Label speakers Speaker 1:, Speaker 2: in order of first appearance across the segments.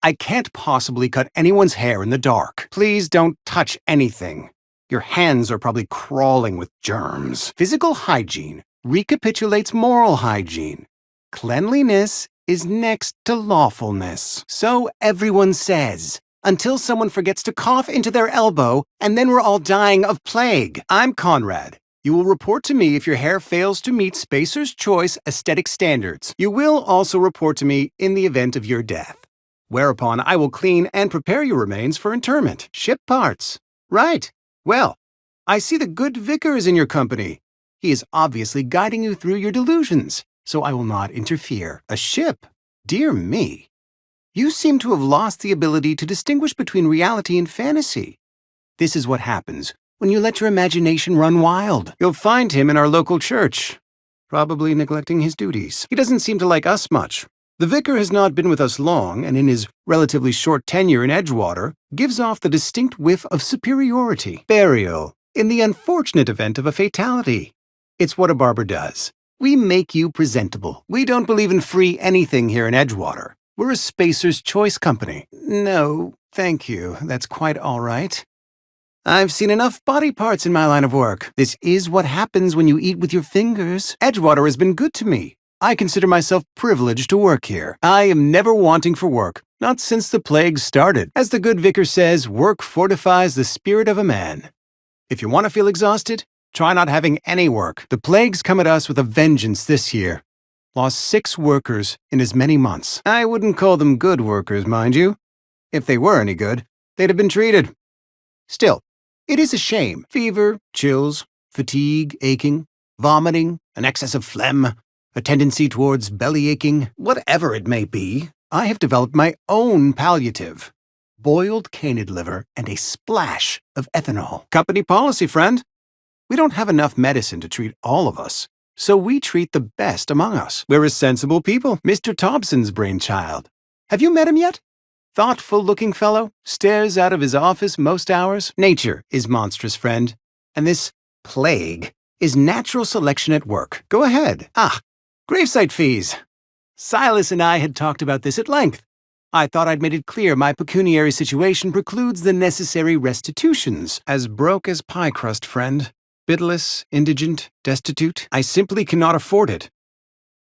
Speaker 1: I can't possibly cut anyone's hair in the dark. Please don't touch anything. Your hands are probably crawling with germs. Physical hygiene recapitulates moral hygiene. Cleanliness is next to lawfulness. So everyone says, until someone forgets to cough into their elbow, and then we're all dying of plague. I'm Conrad. You will report to me if your hair fails to meet Spacer's Choice aesthetic standards. You will also report to me in the event of your death. Whereupon I will clean and prepare your remains for interment. Ship parts. Right. Well, I see the good vicar is in your company. He is obviously guiding you through your delusions, so I will not interfere. A ship? Dear me. You seem to have lost the ability to distinguish between reality and fantasy. This is what happens when you let your imagination run wild. You'll find him in our local church, probably neglecting his duties. He doesn't seem to like us much. The vicar has not been with us long, and in his relatively short tenure in Edgewater, gives off the distinct whiff of superiority. Burial, in the unfortunate event of a fatality. It's what a barber does. We make you presentable. We don't believe in free anything here in Edgewater. We're a Spacer's Choice company. No, thank you. That's quite all right. I've seen enough body parts in my line of work. This is what happens when you eat with your fingers. Edgewater has been good to me. I consider myself privileged to work here. I am never wanting for work, not since the plague started. As the good vicar says, work fortifies the spirit of a man. If you want to feel exhausted, try not having any work. The plague's come at us with a vengeance this year. Lost 6 workers in as many months. I wouldn't call them good workers, mind you. If they were any good, they'd have been treated. Still, it is a shame. Fever, chills, fatigue, aching, vomiting, an excess of phlegm, a tendency towards belly aching, whatever it may be, I have developed my own palliative. Boiled canid liver and a splash of ethanol. Company policy, friend. We don't have enough medicine to treat all of us, so we treat the best among us. We're a sensible people. Mr. Thompson's brainchild. Have you met him yet? Thoughtful-looking fellow, stares out of his office most hours. Nature is monstrous, friend, and this plague is natural selection at work. Go ahead. Gravesite fees. Silas and I had talked about this at length. I thought I'd made it clear my pecuniary situation precludes the necessary restitutions. As broke as pie crust, friend. Bitless, indigent, destitute. I simply cannot afford it.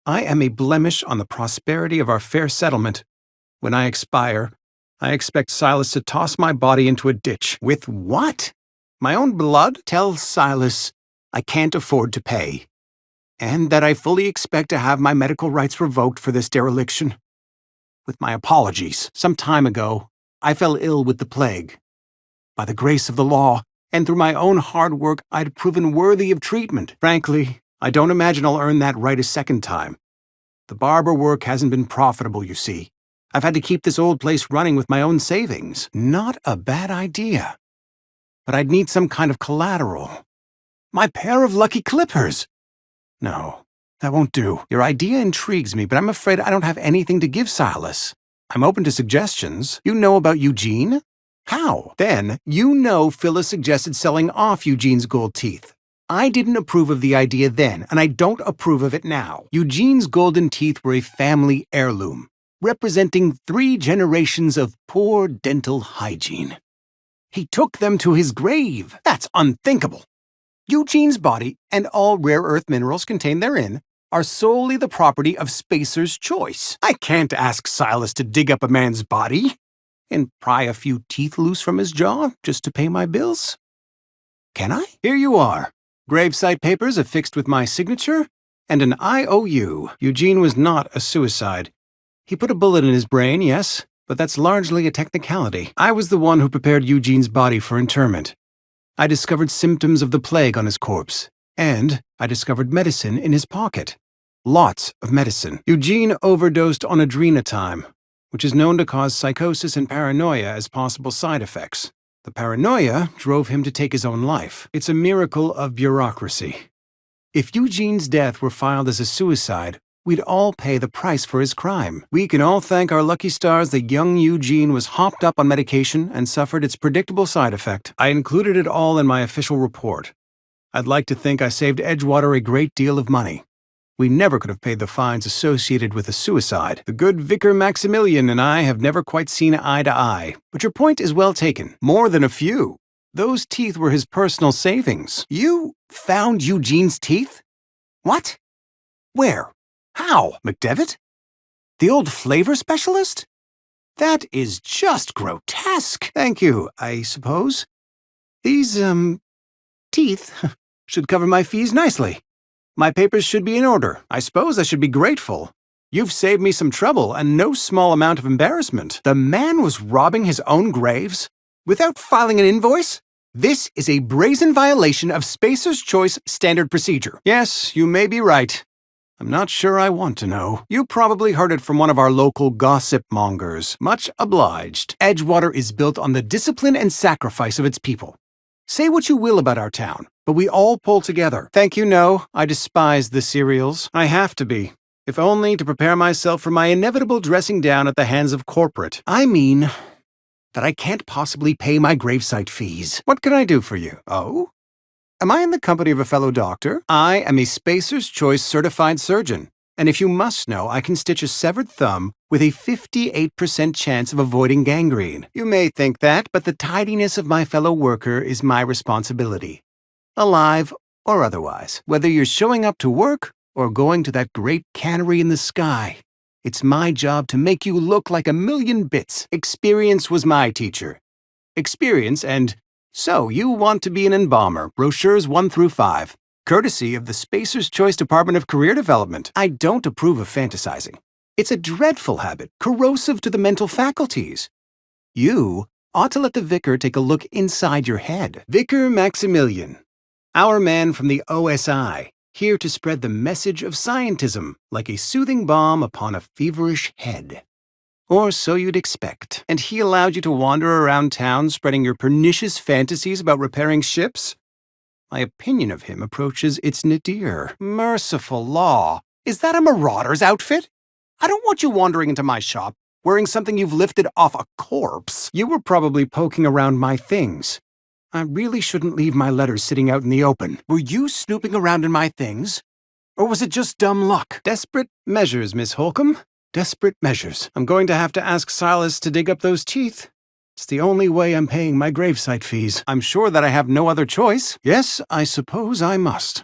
Speaker 1: I am a blemish on the prosperity of our fair settlement. When I expire, I expect Silas to toss my body into a ditch. With what? My own blood? Tell Silas I can't afford to pay. And that I fully expect to have my medical rights revoked for this dereliction. With my apologies, some time ago, I fell ill with the plague. By the grace of the law, and through my own hard work, I'd proven worthy of treatment. Frankly, I don't imagine I'll earn that right a second time. The barber work hasn't been profitable, you see. I've had to keep this old place running with my own savings. Not a bad idea. But I'd need some kind of collateral. My pair of lucky clippers! No, that won't do. Your idea intrigues me, but I'm afraid I don't have anything to give Silas. I'm open to suggestions. You know about Eugene? How? Then, you know Phyllis suggested selling off Eugene's gold teeth. I didn't approve of the idea then, and I don't approve of it now. Eugene's golden teeth were a family heirloom, representing 3 generations of poor dental hygiene. He took them to his grave. That's unthinkable. Eugene's body and all rare earth minerals contained therein are solely the property of Spacer's Choice. I can't ask Silas to dig up a man's body and pry a few teeth loose from his jaw just to pay my bills. Can I? Here you are. Gravesite papers affixed with my signature and an IOU. Eugene was not a suicide. He put a bullet in his brain, yes, but that's largely a technicality. I was the one who prepared Eugene's body for interment. I discovered symptoms of the plague on his corpse, and I discovered medicine in his pocket. Lots of medicine. Eugene overdosed on adrenatime, which is known to cause psychosis and paranoia as possible side effects. The paranoia drove him to take his own life. It's a miracle of bureaucracy. If Eugene's death were filed as a suicide, we'd all pay the price for his crime. We can all thank our lucky stars that young Eugene was hopped up on medication and suffered its predictable side effect. I included it all in my official report. I'd like to think I saved Edgewater a great deal of money. We never could have paid the fines associated with a suicide. The good Vicar Maximilian and I have never quite seen eye to eye, but your point is well taken. More than a few. Those teeth were his personal savings. You found Eugene's teeth? What? Where? How? McDevitt? The old flavor specialist? That is just grotesque. Thank you, I suppose. These, teeth should cover my fees nicely. My papers should be in order. I suppose I should be grateful. You've saved me some trouble and no small amount of embarrassment. The man was robbing his own graves without filing an invoice? This is a brazen violation of Spacer's Choice standard procedure. Yes, you may be right. I'm not sure I want to know. You probably heard it from one of our local gossip mongers. Much obliged. Edgewater is built on the discipline and sacrifice of its people. Say what you will about our town, but we all pull together. Thank you, no. I despise the cereals. I have to be, if only to prepare myself for my inevitable dressing down at the hands of corporate. I mean that I can't possibly pay my gravesite fees. What can I do for you? Oh? Am I in the company of a fellow doctor? I am a Spacer's Choice certified surgeon, and if you must know, I can stitch a severed thumb with a 58% chance of avoiding gangrene. You may think that, but the tidiness of my fellow worker is my responsibility. Alive or otherwise, whether you're showing up to work or going to that great cannery in the sky, it's my job to make you look like a million bits. Experience was my teacher. Experience and... So, you want to be an embalmer, brochures 1 through 5, courtesy of the Spacer's Choice Department of Career Development. I don't approve of fantasizing. It's a dreadful habit, corrosive to the mental faculties. You ought to let the vicar take a look inside your head. Vicar Maximilian, our man from the OSI, here to spread the message of scientism like a soothing balm upon a feverish head. Or so you'd expect. And he allowed you to wander around town spreading your pernicious fantasies about repairing ships? My opinion of him approaches its nadir. Merciful law. Is that a marauder's outfit? I don't want you wandering into my shop wearing something you've lifted off a corpse. You were probably poking around my things. I really shouldn't leave my letters sitting out in the open. Were you snooping around in my things? Or was it just dumb luck? Desperate measures, Miss Holcomb. Desperate measures. I'm going to have to ask Silas to dig up those teeth. It's the only way I'm paying my gravesite fees. I'm sure that I have no other choice. Yes, I suppose I must.